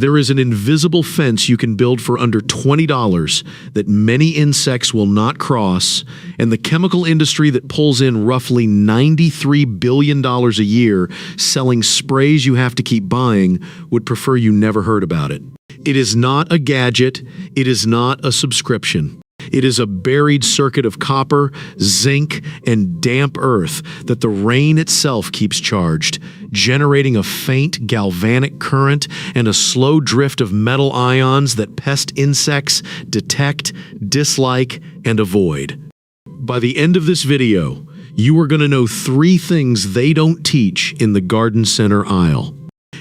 There is an invisible fence you can build for under $20 that many insects will not cross, and the chemical industry that pulls in roughly $93 billion a year selling sprays you have to keep buying would prefer you never heard about it. It is not a gadget. It is not a subscription. It is a buried circuit of copper, zinc, and damp earth that the rain itself keeps charged, generating a faint galvanic current and a slow drift of metal ions that pest insects detect, dislike, and avoid. By the end of this video, you are going to know 3 things they don't teach in the garden center aisle.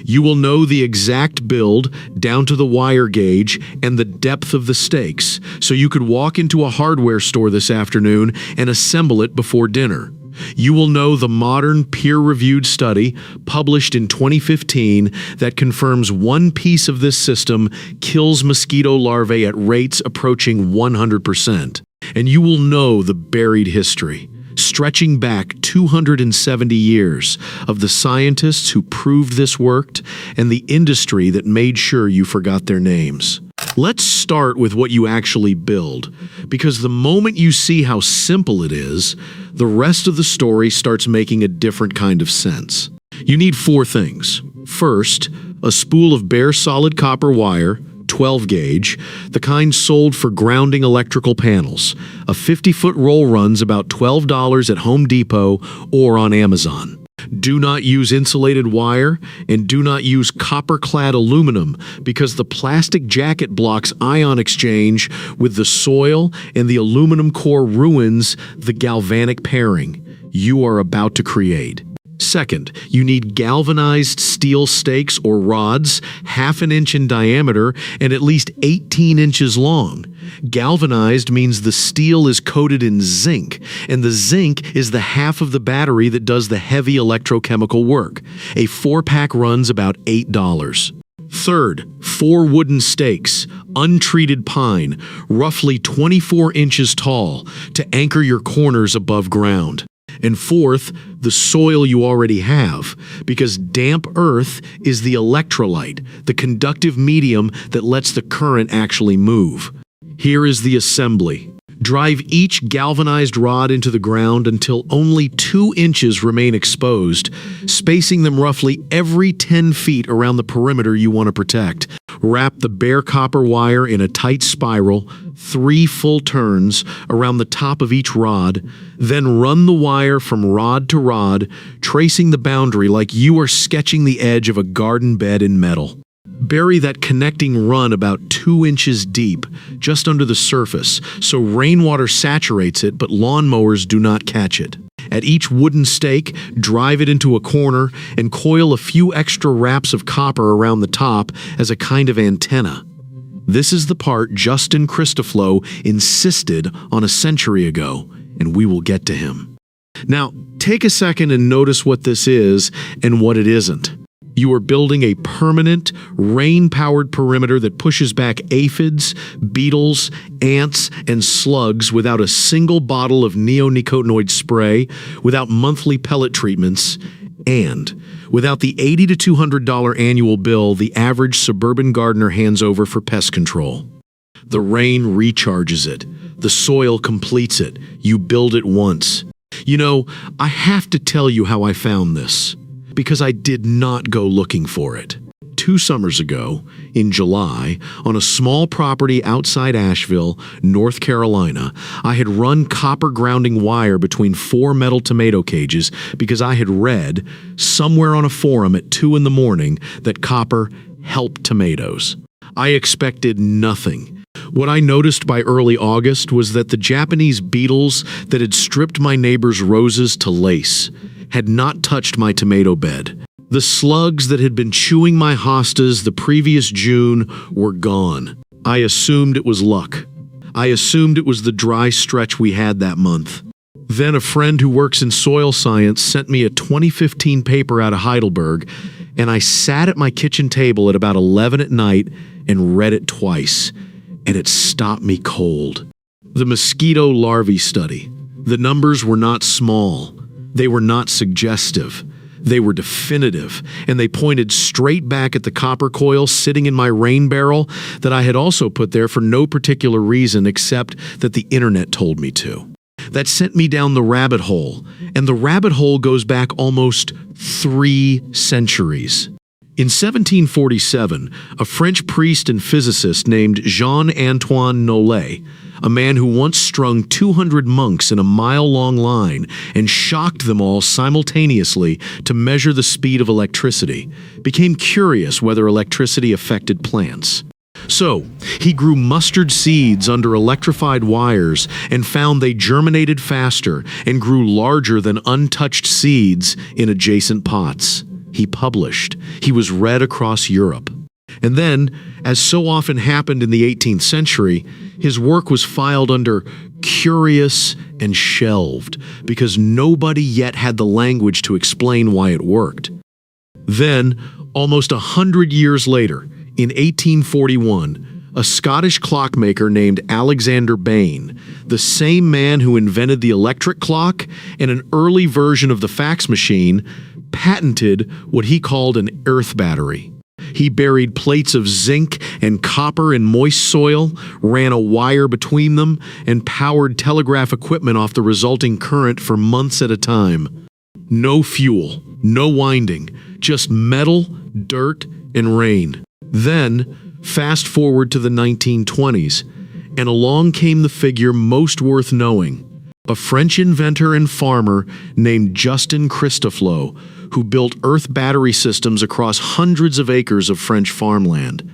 You will know the exact build, down to the wire gauge, and the depth of the stakes, so you could walk into a hardware store this afternoon and assemble it before dinner. You will know the modern peer-reviewed study, published in 2015, that confirms one piece of this system kills mosquito larvae at rates approaching 100%. And you will know the buried history, stretching back 270 years, of the scientists who proved this worked and the industry that made sure you forgot their names. Let's start with what you actually build, because the moment you see how simple it is, the rest of the story starts making a different kind of sense. You need 4 things. First, a spool of bare solid copper wire, 12 gauge, the kind sold for grounding electrical panels. A 50-foot roll runs about $12 at Home Depot or on Amazon. Do not use insulated wire, and do not use copper-clad aluminum, because the plastic jacket blocks ion exchange with the soil, and the aluminum core ruins the galvanic pairing you are about to create. Second, you need galvanized steel stakes or rods, half an inch in diameter and at least 18 inches long. Galvanized means the steel is coated in zinc, and the zinc is the half of the battery that does the heavy electrochemical work. A 4-pack runs about $8. Third, 4 wooden stakes, untreated pine, roughly 24 inches tall, to anchor your corners above ground. And fourth, the soil you already have, because damp earth is the electrolyte, the conductive medium that lets the current actually move. Here is the assembly. Drive each galvanized rod into the ground until only 2 inches remain exposed, spacing them roughly every 10 feet around the perimeter you want to protect. Wrap the bare copper wire in a tight spiral, 3 full turns, around the top of each rod, then run the wire from rod to rod, tracing the boundary like you are sketching the edge of a garden bed in metal. Bury that connecting run about 2 inches deep, just under the surface, so rainwater saturates it but lawnmowers do not catch it. At each wooden stake, drive it into a corner and coil a few extra wraps of copper around the top as a kind of antenna. This is the part Justin Christofleau insisted on a century ago, and we will get to him. Now, take a second and notice what this is and what it isn't. You are building a permanent, rain-powered perimeter that pushes back aphids, beetles, ants, and slugs without a single bottle of neonicotinoid spray, without monthly pellet treatments, and without the $80 to $200 annual bill the average suburban gardener hands over for pest control. The rain recharges it. The soil completes it. You build it once. You know, I have to tell you how I found this, because I did not go looking for it. 2 summers ago, in July, on a small property outside Asheville, North Carolina, I had run copper grounding wire between 4 metal tomato cages because I had read, somewhere on a forum at 2 in the morning, that copper helped tomatoes. I expected nothing. What I noticed by early August was that the Japanese beetles that had stripped my neighbor's roses to lace had not touched my tomato bed. The slugs that had been chewing my hostas the previous June were gone. I assumed it was luck. I assumed it was the dry stretch we had that month. Then a friend who works in soil science sent me a 2015 paper out of Heidelberg, and I sat at my kitchen table at about 11 at night and read it twice, and it stopped me cold. The mosquito larvae study. The numbers were not small. They were not suggestive. They were definitive, and they pointed straight back at the copper coil sitting in my rain barrel that I had also put there for no particular reason except that the internet told me to. That sent me down the rabbit hole, and the rabbit hole goes back almost 3 centuries. In 1747, a French priest and physicist named Jean-Antoine Nollet, a man who once strung 200 monks in a mile-long line and shocked them all simultaneously to measure the speed of electricity, became curious whether electricity affected plants. So, he grew mustard seeds under electrified wires and found they germinated faster and grew larger than untouched seeds in adjacent pots. He published. He was read across Europe. And then, as so often happened in the 18th century, his work was filed under curious and shelved because nobody yet had the language to explain why it worked. Then, almost 100 years later, in 1841, a Scottish clockmaker named Alexander Bain, the same man who invented the electric clock and an early version of the fax machine, patented what he called an earth battery. He buried plates of zinc and copper in moist soil, ran a wire between them, and powered telegraph equipment off the resulting current for months at a time. No fuel, no winding, just metal, dirt, and rain. Then, fast forward to the 1920s, and along came the figure most worth knowing, a French inventor and farmer named Justin Christofleau, who built earth battery systems across hundreds of acres of French farmland.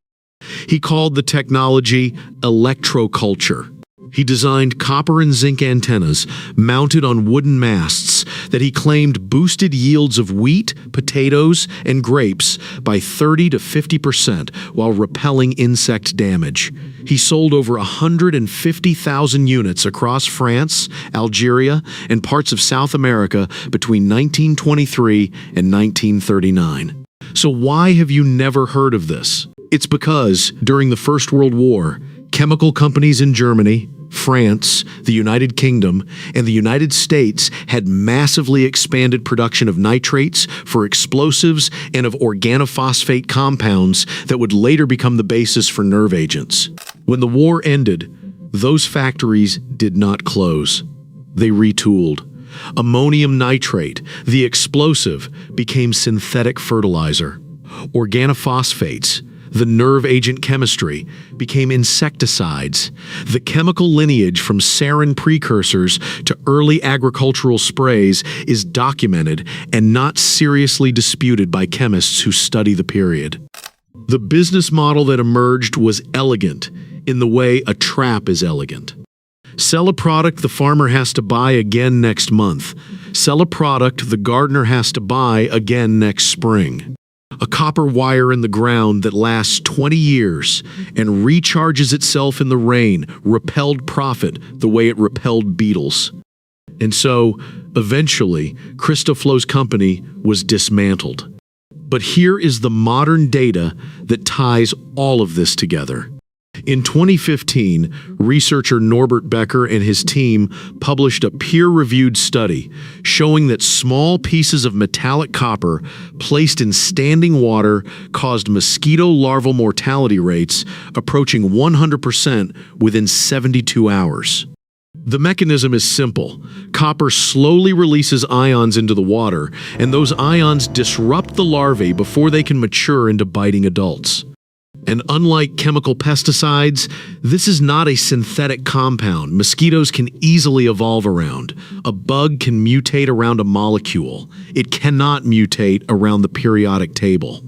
He called the technology electroculture. He designed copper and zinc antennas mounted on wooden masts that he claimed boosted yields of wheat, potatoes, and grapes by 30 to 50% while repelling insect damage. He sold over 150,000 units across France, Algeria, and parts of South America between 1923 and 1939. So why have you never heard of this? It's because, during the First World War, chemical companies in Germany, France, the United Kingdom, and the United States had massively expanded production of nitrates for explosives and of organophosphate compounds that would later become the basis for nerve agents. When the war ended, those factories did not close. They retooled. Ammonium nitrate, the explosive, became synthetic fertilizer. Organophosphates, the nerve agent chemistry, became insecticides. The chemical lineage from sarin precursors to early agricultural sprays is documented and not seriously disputed by chemists who study the period. The business model that emerged was elegant in the way a trap is elegant. Sell a product the farmer has to buy again next month. Sell a product the gardener has to buy again next spring. A copper wire in the ground that lasts 20 years and recharges itself in the rain repelled profit the way it repelled beetles. And so, eventually, Christofleau's company was dismantled. But here is the modern data that ties all of this together. In 2015, researcher Norbert Becker and his team published a peer-reviewed study showing that small pieces of metallic copper placed in standing water caused mosquito larval mortality rates approaching 100% within 72 hours. The mechanism is simple. Copper slowly releases ions into the water, and those ions disrupt the larvae before they can mature into biting adults. And unlike chemical pesticides, this is not a synthetic compound mosquitoes can easily evolve around. A bug can mutate around a molecule. It cannot mutate around the periodic table.